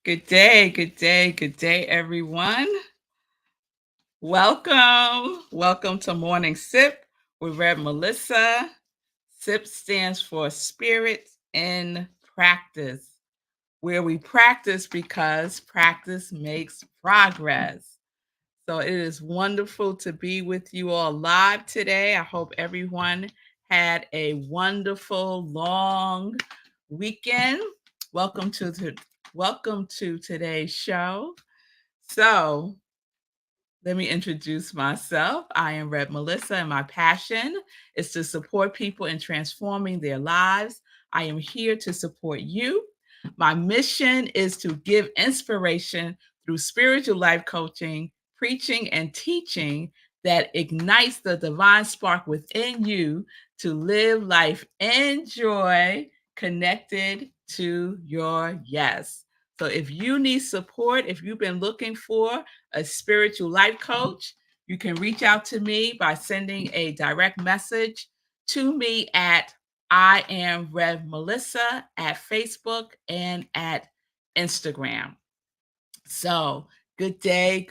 Good day, good day, good day, everyone. Welcome to Morning Sip with Rev Melissa. SIP stands for Spirit in Practice, where we practice because practice makes progress. So it is wonderful to be with you all live today. I hope everyone had a wonderful long weekend. Welcome to the welcome to today's show. So, let me introduce myself. I am Rev Melissa, and my passion is to support people in transforming their lives. I am here to support you. My mission is to give inspiration through spiritual life coaching, preaching, and teaching that ignites the divine spark within you to live life in joy, connected to your yes. So, if you need support, if you've been looking for a spiritual life coach, you can reach out to me by sending a direct message to me at I am Rev Melissa at Facebook and at Instagram. So, good day,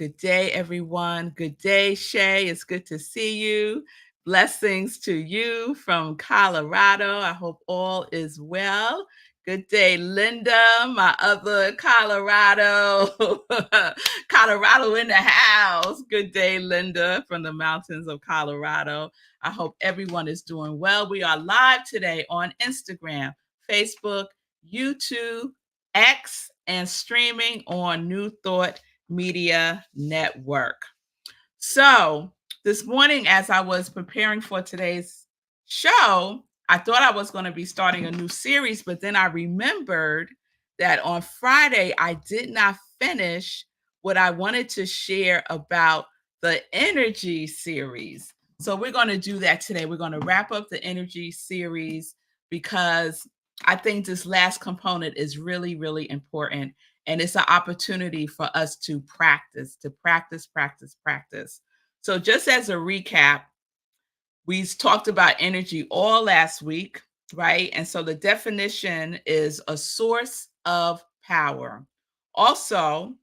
everyone. Good day, Shay. It's good to see you. Blessings to you from Colorado. I hope all is well. Good day, Linda, my other Colorado. Colorado in the house. Good day, Linda, from the mountains of Colorado. I hope everyone is doing well. We are live today on Instagram, Facebook, YouTube, X, and streaming on New Thought Media Network. So, this morning, as I was preparing for today's show, I thought I was going to be starting a new series, but then I remembered that on Friday, I did not finish what I wanted to share about the energy series. So, we're going to do that today. We're going to wrap up the energy series because I think this last component is really, really important. And it's an opportunity for us to practice. So, just as a recap, we talked about energy all last week, right? And so the definition is a source of power. Also,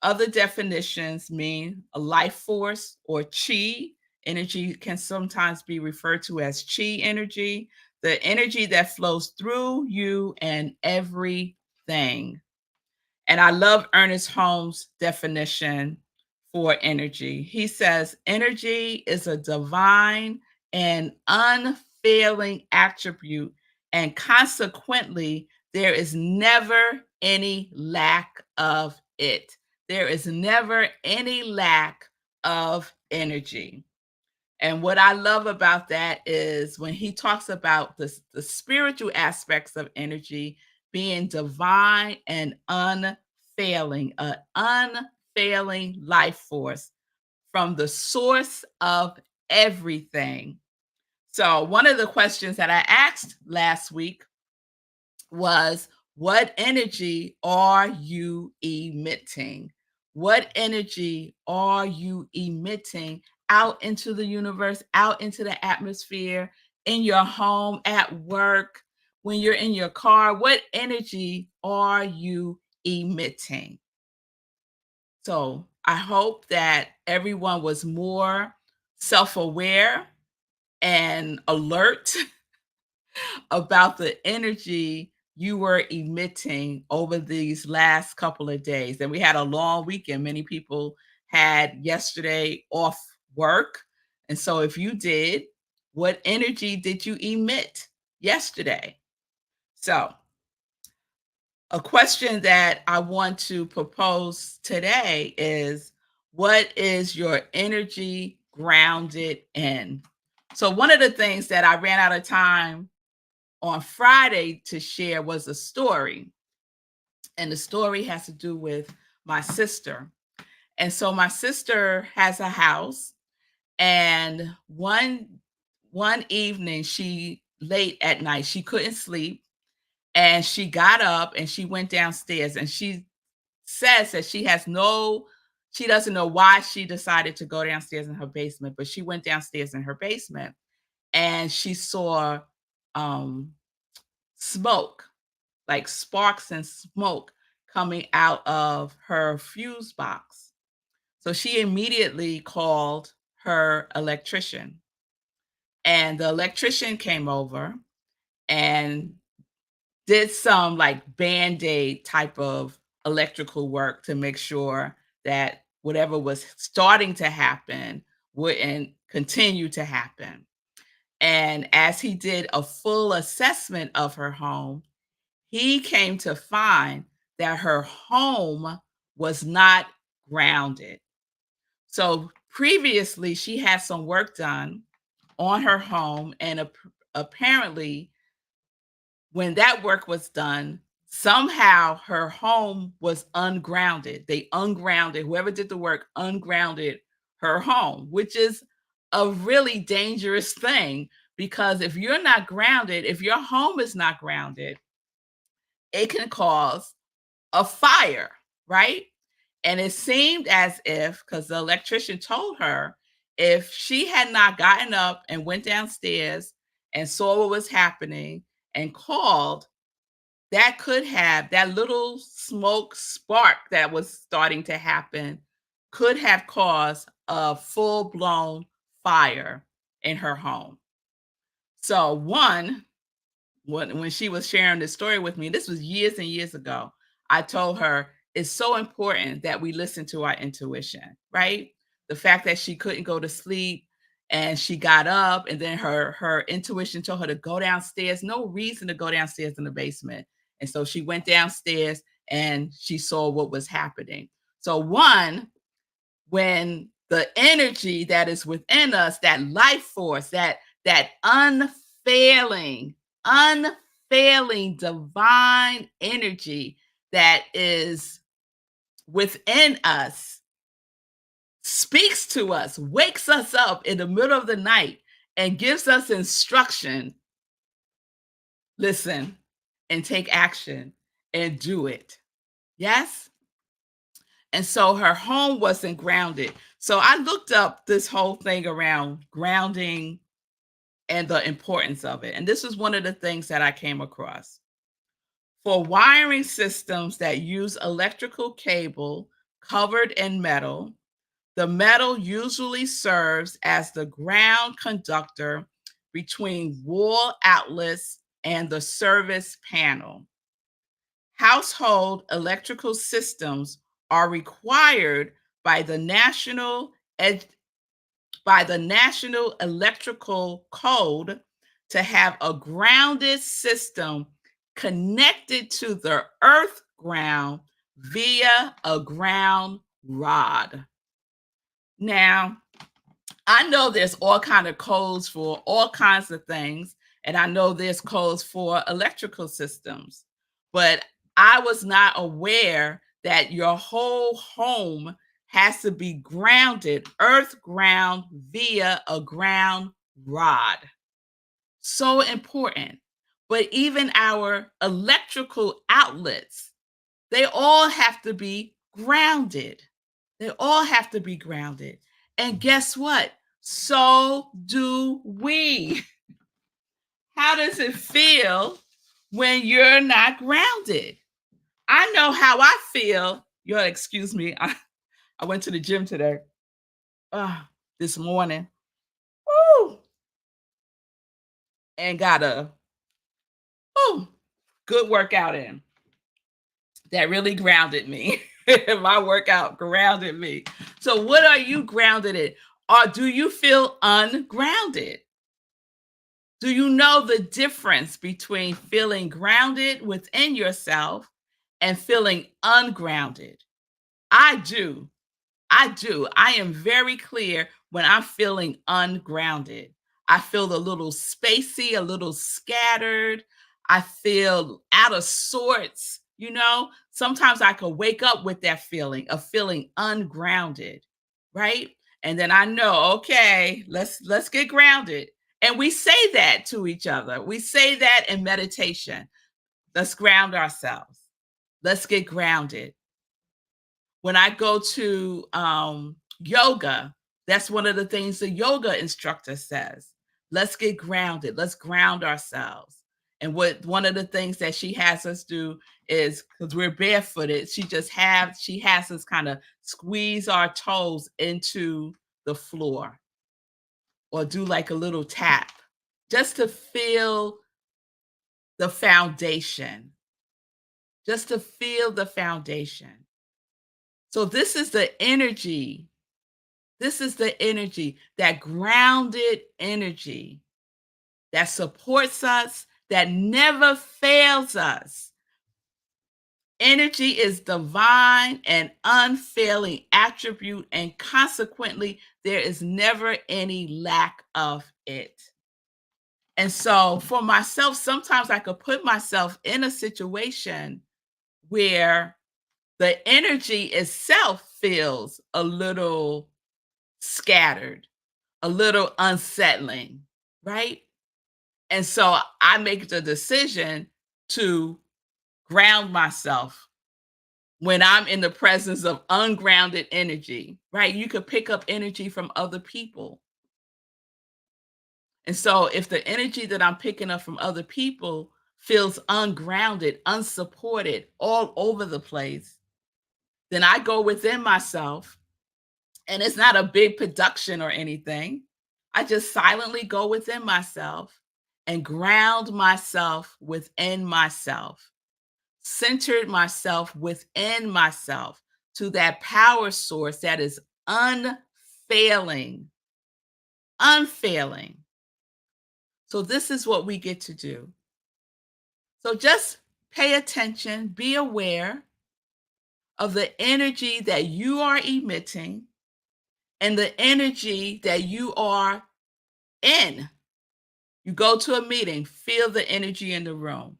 other definitions mean a life force or chi. Energy can sometimes be referred to as chi energy, the energy that flows through you and everything. And I love Ernest Holmes' definition for energy. He says, energy is a divine and unfailing attribute, and consequently, there is never any lack of it. There is never any lack of energy. And what I love about that is when he talks about the spiritual aspects of energy being divine and unfailing, an unfailing life force from the source of everything. So, one of the questions that I asked last week was, what energy are you emitting? What energy are you emitting out into the universe, out into the atmosphere, in your home, at work, when you're in your car? What energy are you emitting? So I hope that everyone was more self aware and alert about the energy you were emitting over these last couple of days. And we had a long weekend. Many people had yesterday off work. And so if you did, what energy did you emit yesterday? So, a question that I want to propose today is, what is your energy grounded in? So, one of the things that I ran out of time on Friday to share was a story. And the story has to do with my sister. And so my sister has a house, and one evening, she late at night, she couldn't sleep, and she got up and she went downstairs, and she says that she doesn't know why she decided to go downstairs in her basement, but she went downstairs in her basement and she saw um smoke, like sparks and smoke coming out of her fuse box. So she immediately called her electrician, and the electrician came over and did some like band-aid type of electrical work to make sure that whatever was starting to happen wouldn't continue to happen. And as he did a full assessment of her home, he came to find that her home was not grounded. So previously, she had some work done on her home, and apparently, when that work was done, somehow her home was ungrounded. They ungrounded, whoever did the work ungrounded her home, which is a really dangerous thing because if you're not grounded, if your home is not grounded, it can cause a fire, right? And it seemed as if, because the electrician told her, if she had not gotten up and went downstairs and saw what was happening and called, that little smoke spark that was starting to happen could have caused a full-blown fire in her home. So one, when she was sharing this story with me, this was years and years ago, I told her it's so important that we listen to our intuition, right? The fact that she couldn't go to sleep and she got up and then her intuition told her to go downstairs, no reason to go downstairs in the basement. And so she went downstairs and she saw what was happening. So one, when the energy that is within us, that life force, that unfailing divine energy that is within us speaks to us, wakes us up in the middle of the night and gives us instruction. Listen and take action and do it. Yes? And so her home wasn't grounded. So I looked up this whole thing around grounding and the importance of it. And this is one of the things that I came across. For wiring systems that use electrical cable covered in metal, the metal usually serves as the ground conductor between wall outlets and the service panel. Household electrical systems are required by the National Electrical Code to have a grounded system connected to the earth ground via a ground rod. Now, I know there's all kind of codes for all kinds of things, and I know there's codes for electrical systems, but I was not aware that your whole home has to be grounded, earth ground via a ground rod. So important. But even our electrical outlets, they all have to be grounded. They all have to be grounded. And guess what? So do we. How does it feel when you're not grounded? I know how I feel. You'll excuse me. I went to the gym today, this morning. Woo! And got a good workout in. That really grounded me. My workout grounded me. So what are you grounded in? Or do you feel ungrounded? Do you know the difference between feeling grounded within yourself and feeling ungrounded? I do. I do. I am very clear when I'm feeling ungrounded. I feel a little spacey, a little scattered. I feel out of sorts, Sometimes I could wake up with that feeling of feeling ungrounded, right? And then I know, okay, let's get grounded. And we say that to each other. We say that in meditation. Let's ground ourselves. Let's get grounded. When I go to yoga, that's one of the things the yoga instructor says. Let's get grounded. Let's ground ourselves. And what one of the things that she has us do is, because we're barefooted, she has us kind of squeeze our toes into the floor or do like a little tap just to feel the foundation, just to feel the foundation. So this is the energy. This is the energy, that grounded energy that supports us, that never fails us. Energy is divine and unfailing attribute, and consequently, there is never any lack of it. And so, for myself, sometimes I could put myself in a situation where the energy itself feels a little scattered, a little unsettling, right? And so I make the decision to ground myself when I'm in the presence of ungrounded energy, right? You could pick up energy from other people. And so if the energy that I'm picking up from other people feels ungrounded, unsupported, all over the place, then I go within myself, and it's not a big production or anything. I just silently go within myself and ground myself within myself, centered myself within myself to that power source that is unfailing, unfailing. So this is what we get to do. So just pay attention, be aware of the energy that you are emitting and the energy that you are in. You go to a meeting, feel the energy in the room.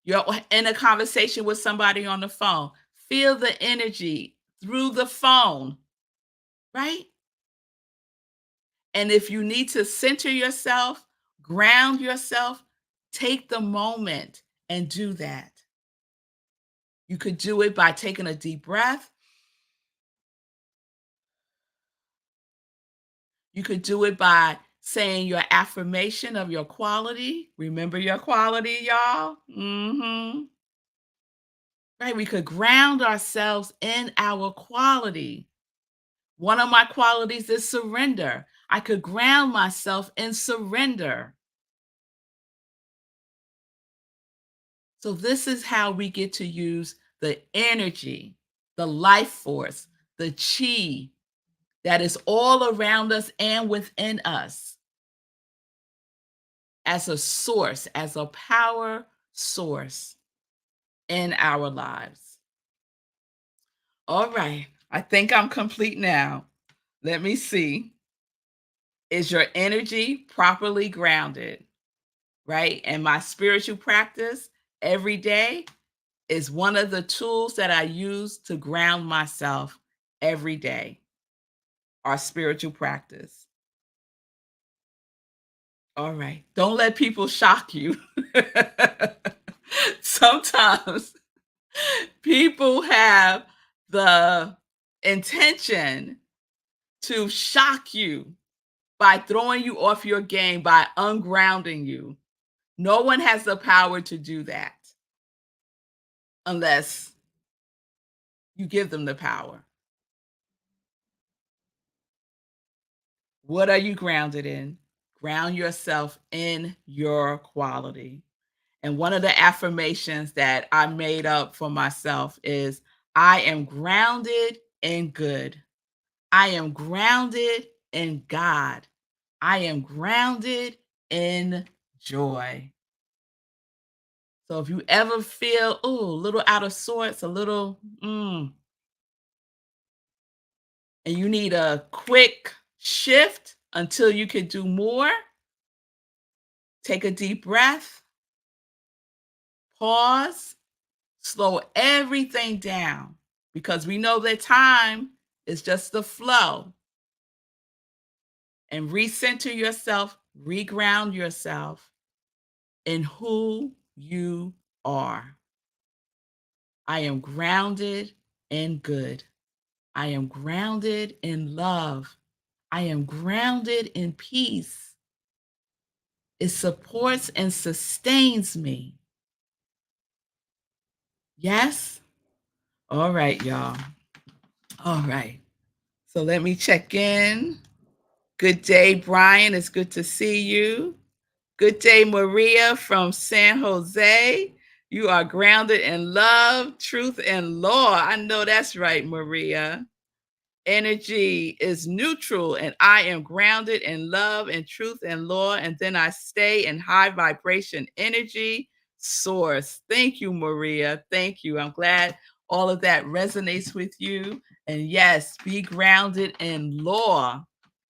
You're in a conversation with somebody on the phone, feel the energy through the phone, right? And if you need to center yourself, ground yourself, take the moment and do that. You could do it by taking a deep breath. You could do it by saying your affirmation of your quality. Remember your quality, y'all. Right? We could ground ourselves in our quality. One of my qualities is surrender. I could ground myself in surrender. So this is how we get to use the energy, the life force, the chi that is all around us and within us as a source, as a power source in our lives. All right, I think I'm complete now. Let me see. Is your energy properly grounded? Right? And my spiritual practice every day is one of the tools that I use to ground myself every day. Our spiritual practice. All right. Don't let people shock you. Sometimes people have the intention to shock you by throwing you off your game, by ungrounding you. No one has the power to do that unless you give them the power. What are you grounded in? Ground yourself in your quality. And one of the affirmations that I made up for myself is I am grounded in good. I am grounded in God. I am grounded in joy. So if you ever feel, a little out of sorts, a little, and you need a quick shift until you can do more, take a deep breath, pause, slow everything down because we know that time is just the flow. And recenter yourself, reground yourself in who you are. I am grounded in good. I am grounded in love. I am grounded in peace. It supports and sustains me. Yes? All right, y'all. All right. So let me check in. Good day, Brian. It's good to see you. Good day, Maria from San Jose. You are grounded in love, truth, and law. I know that's right, Maria. Energy is neutral, and I am grounded in love and truth and law. And then I stay in high vibration energy source. Thank you, Maria. Thank you. I'm glad all of that resonates with you. And yes, be grounded in law,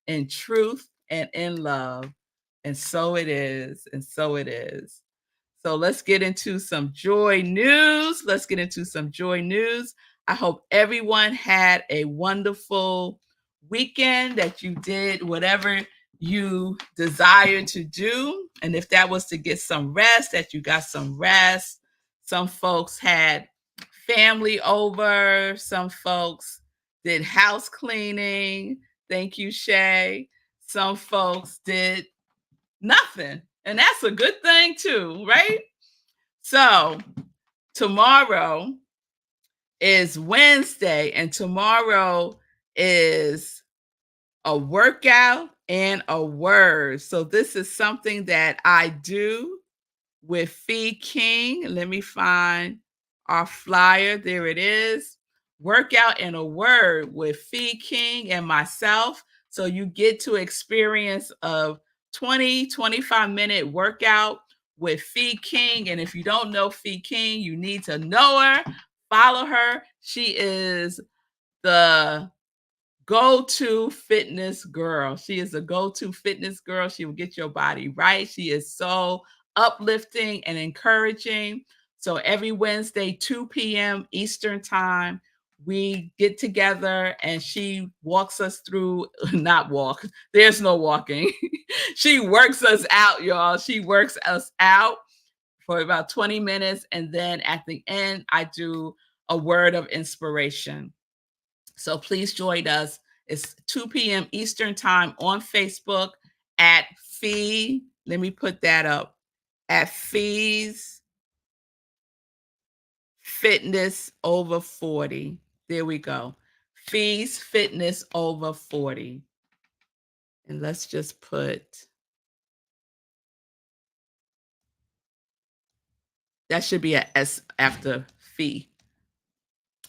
in truth, and in love. And so it is. And so it is. So let's get into some joy news. Let's get into some joy news. I hope everyone had a wonderful weekend, that you did whatever you desire to do. And if that was to get some rest, that you got some rest. Some folks had family over. Some folks did house cleaning. Thank you, Shay. Some folks did nothing. And that's a good thing too, right? So tomorrow is Wednesday, and tomorrow is a workout and a word. So this is something that I do with Fee King. Let me find our flyer. There it is. Workout and a word with Fee King and myself. So you get to experience a 25-minute workout with Fee King. And if you don't know Fee King, you need to know her, follow her. She is the go-to fitness girl. She is a go-to fitness girl. She will get your body right. She is so uplifting and encouraging. So every Wednesday, 2 p.m. Eastern time, we get together and she walks us through, not walk, there's no walking. She works us out, y'all. She works us out for about 20 minutes. And then at the end, I do a word of inspiration. So please join us. It's 2 p.m. Eastern time on Facebook at Fee. Let me put that up. At Fee's Fitness Over 40. There we go. Fee's Fitness Over 40. And let's just put, that should be a S after Fee.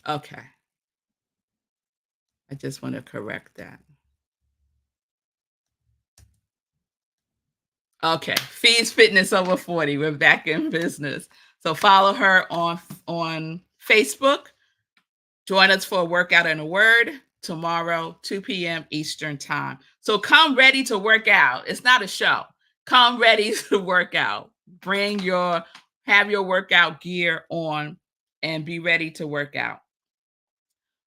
Okay. I just want to correct that. Okay, Fee's Fitness Over 40. We're back in business. So follow her on Facebook. Join us for a workout and a word tomorrow, 2 p.m. Eastern time. So come ready to work out. It's not a show. Come ready to work out. Have your workout gear on and be ready to work out.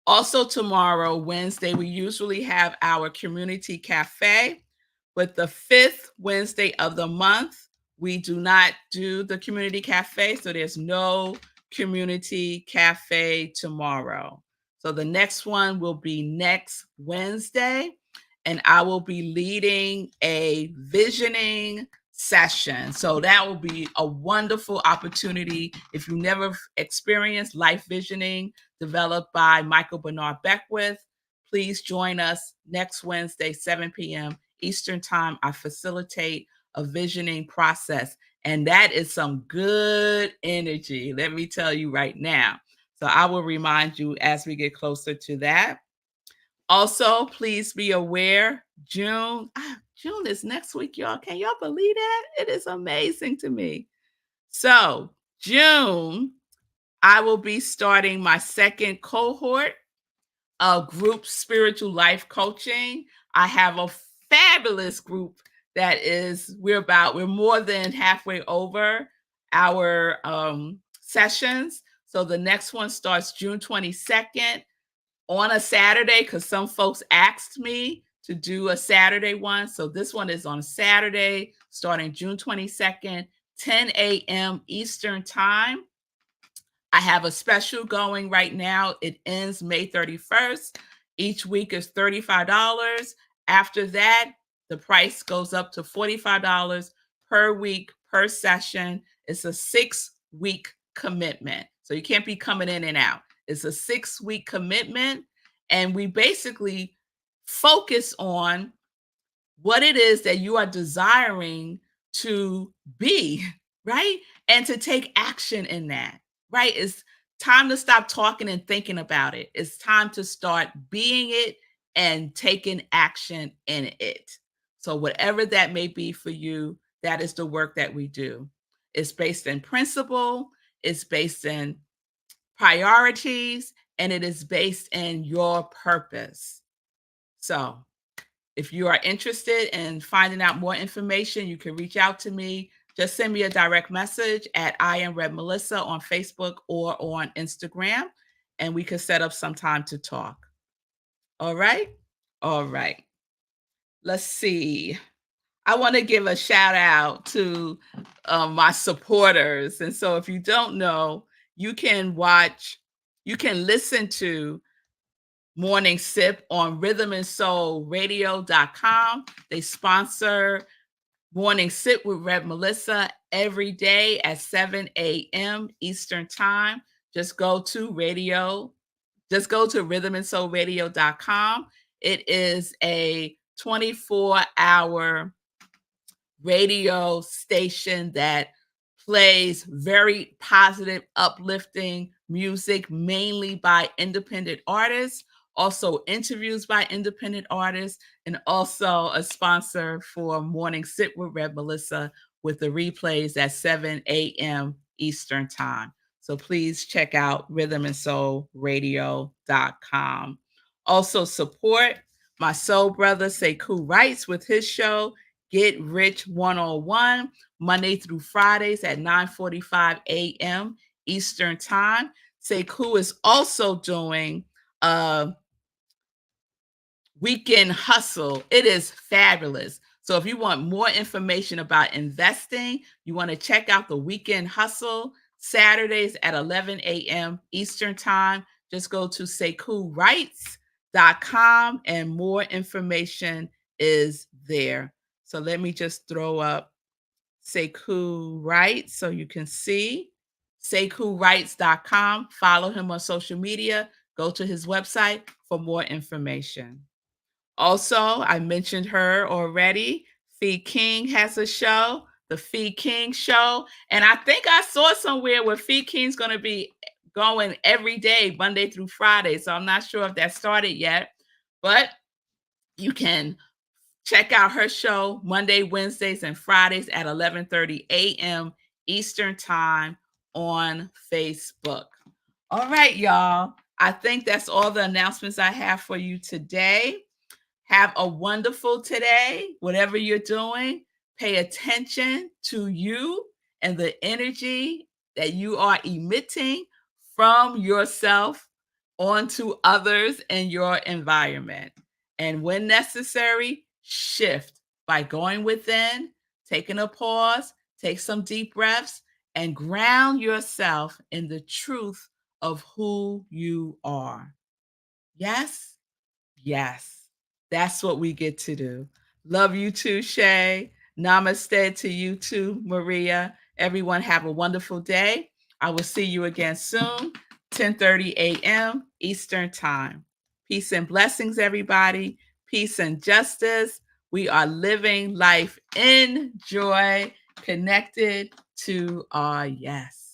Also tomorrow, Wednesday, we usually have our community cafe. But the 5th Wednesday of the month, we do not do the community cafe. So there's no community cafe tomorrow. So the next one will be next Wednesday. And I will be leading a visioning session. So that will be a wonderful opportunity. If you never experienced life visioning developed by Michael Bernard Beckwith, please join us next Wednesday, 7 p.m. Eastern time. I facilitate a visioning process, and that is some good energy, let me tell you right now. So I will remind you as we get closer to that. Also, please be aware, June is next week, y'all. Can y'all believe that? It is amazing to me. So June, I will be starting my second cohort of group spiritual life coaching. I have a fabulous group that we're more than halfway over our sessions. So the next one starts June 22nd on a Saturday, because some folks asked me to do a Saturday one. So this one is on Saturday, starting June 22nd, 10 a.m. Eastern time. I have a special going right now. It ends May 31st. Each week is $35. After that, the price goes up to $45. per week, per session. It's a 6-week commitment. So you can't be coming in and out. It's a 6-week commitment. And we basically focus on what it is that you are desiring to be, right? And to take action in that, right? It's time to stop talking and thinking about it. It's time to start being it and taking action in it. So, whatever that may be for you, that is the work that we do. It's based in principle, it's based in priorities, and it is based in your purpose. So, if you are interested in finding out more information, you can reach out to me. Just send me a direct message at iamrevmelissa on Facebook or on Instagram, and we can set up some time to talk. All right? All right. Let's see. I want to give a shout out to my supporters. And so if you don't know, you can listen to Morning Sip on rhythmandsoulradio.com. They sponsor Morning Sip with Rev Melissa every day at 7 a.m. Eastern Time. Just go to rhythmandsoulradio.com. It is a 24-hour radio station that plays very positive, uplifting music, mainly by independent artists, also interviews by independent artists, and also a sponsor for Morning Sit with Rev Melissa with the replays at 7 a.m. Eastern Time. So please check out rhythmandsoulradio.com. Also support my soul brother Sekou Wrights with his show, Get Rich 101, Monday through Fridays at 9:45 a.m. Eastern Time. Sekou is also doing a weekend hustle. It is fabulous. So if you want more information about investing, you want to check out the weekend hustle Saturdays at 11 a.m. Eastern Time. Just go to sekouwrights.com and more information is there. So let me just throw up Sekou Wrights so you can see. sekouwrights.com. Follow him on social media. Go to his website for more information. Also, I mentioned her already. Fee King has a show, The Fee King Show. And I think I saw somewhere where Fee King's going to be going every day, Monday through Friday. So I'm not sure if that started yet, but you can check out her show Monday, Wednesdays, and Fridays at 11:30 a.m. Eastern Time on Facebook. All right, y'all. I think that's all the announcements I have for you today. Have a wonderful today, whatever you're doing. Pay attention to you and the energy that you are emitting from yourself onto others in your environment. And when necessary, shift by going within, taking a pause, take some deep breaths, and ground yourself in the truth of who you are. Yes? Yes. That's what we get to do. Love you too, Shay. Namaste to you too, Maria. Everyone have a wonderful day. I will see you again soon, 10:30 a.m. Eastern Time. Peace and blessings, everybody. Peace and justice. We are living life in joy, connected to our yes.